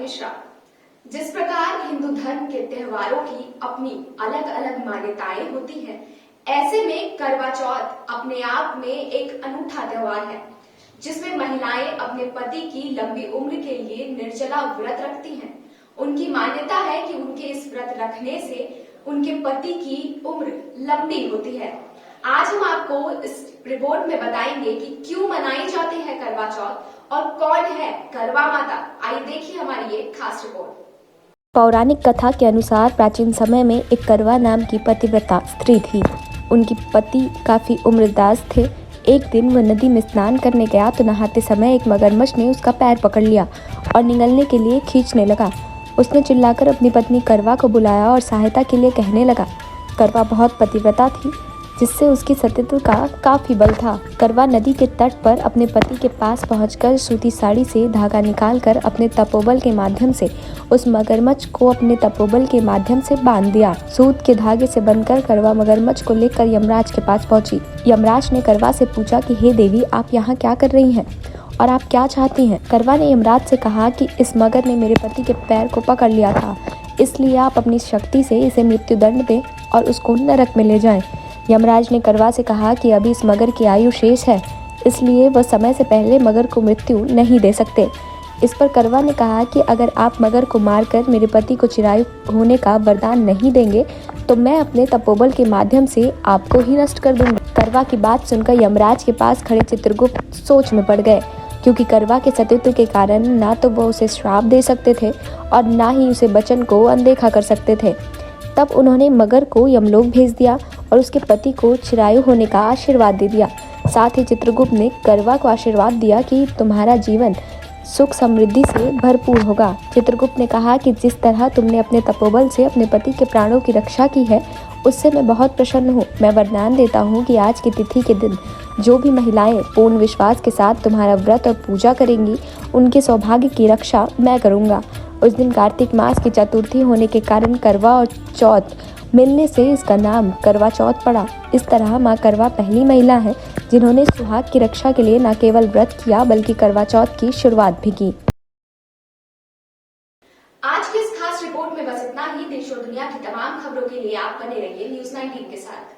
मिश्रा। जिस प्रकार हिंदू धर्म के त्योहारों की अपनी अलग अलग मान्यताएं होती हैं, ऐसे में करवा चौथ अपने आप में एक अनूठा त्योहार है, जिसमें महिलाएं अपने पति की लंबी उम्र के लिए निर्जला व्रत रखती हैं। उनकी मान्यता है कि उनके इस व्रत रखने से उनके पति की उम्र लंबी होती है। आज हम आपको इस रिपोर्ट में बताएंगे कि क्यों मनाई जाती है करवा चौथ और कौन है करवा माता। आइए देखिए हमारी ये खास रिपोर्ट। पौराणिक कथा के अनुसार प्राचीन समय में एक करवा नाम की पतिव्रता स्त्री थी। उनके पति काफी उम्रदराज थे। एक दिन वह नदी में स्नान करने गया तो नहाते समय एक मगरमच्छ ने उसका पैर पकड़ लिया और निगलने के लिए खींचने लगा। उसने चिल्लाकर अपनी पत्नी करवा को बुलाया और सहायता के लिए कहने लगा। करवा बहुत पतिव्रता थी, जिससे उसकी सतीत्व का काफी बल था। करवा नदी के तट पर अपने पति के पास पहुंचकर सूती साड़ी से धागा निकालकर अपने तपोबल के माध्यम से उस मगरमच्छ को अपने तपोबल के माध्यम से बांध दिया। सूत के धागे से बंधकर करवा मगरमच्छ को लेकर यमराज के पास पहुंची। यमराज ने करवा से पूछा कि हे देवी, आप यहाँ क्या कर रही हैं और आप क्या चाहती हैं? करवा ने यमराज से कहा कि इस मगर ने मेरे पति के पैर को पकड़ लिया था, इसलिए आप अपनी शक्ति से इसे मृत्यु दंड दें और उसको नरक में ले जाएं। यमराज ने करवा से कहा कि अभी इस मगर की आयु शेष है, इसलिए वह समय से पहले मगर को मृत्यु नहीं दे सकते। इस पर करवा ने कहा कि अगर आप मगर को मारकर मेरे पति को चिरायु होने का वरदान नहीं देंगे तो मैं अपने तपोबल के माध्यम से आपको ही नष्ट कर दूंगा। करवा की बात सुनकर यमराज के पास खड़े चित्रगुप्त सोच में पड़ गए, क्योंकि करवा के सतीत्व के कारण ना तो वह उसे श्राप दे सकते थे और ना ही उसे वचन को अनदेखा कर सकते थे। तब उन्होंने मगर को यमलोक भेज दिया और उसके पति को चिरायु होने का आशीर्वाद दे दिया। साथ ही चित्रगुप्त ने करवा को आशीर्वाद दिया कि तुम्हारा जीवन सुख समृद्धि से भरपूर होगा। चित्रगुप्त ने कहा कि जिस तरह तुमने अपने तपोबल से अपने पति के प्राणों की रक्षा की है, उससे मैं बहुत प्रसन्न हूँ। मैं वरदान देता हूँ कि आज की तिथि के दिन जो भी महिलाएं पूर्ण विश्वास के साथ तुम्हारा व्रत और पूजा करेंगी, उनके सौभाग्य की रक्षा मैं करूँगा। उस दिन कार्तिक मास की चतुर्थी होने के कारण करवा और चौथ मिलने से इसका नाम करवा चौथ पड़ा। इस तरह माँ करवा पहली महिला है जिन्होंने सुहाग की रक्षा के लिए न केवल व्रत किया बल्कि करवा चौथ की शुरुआत भी की। आज की इस खास रिपोर्ट में बस इतना ही। देश और दुनिया की तमाम खबरों के लिए आप बने रहिए News 19 के साथ।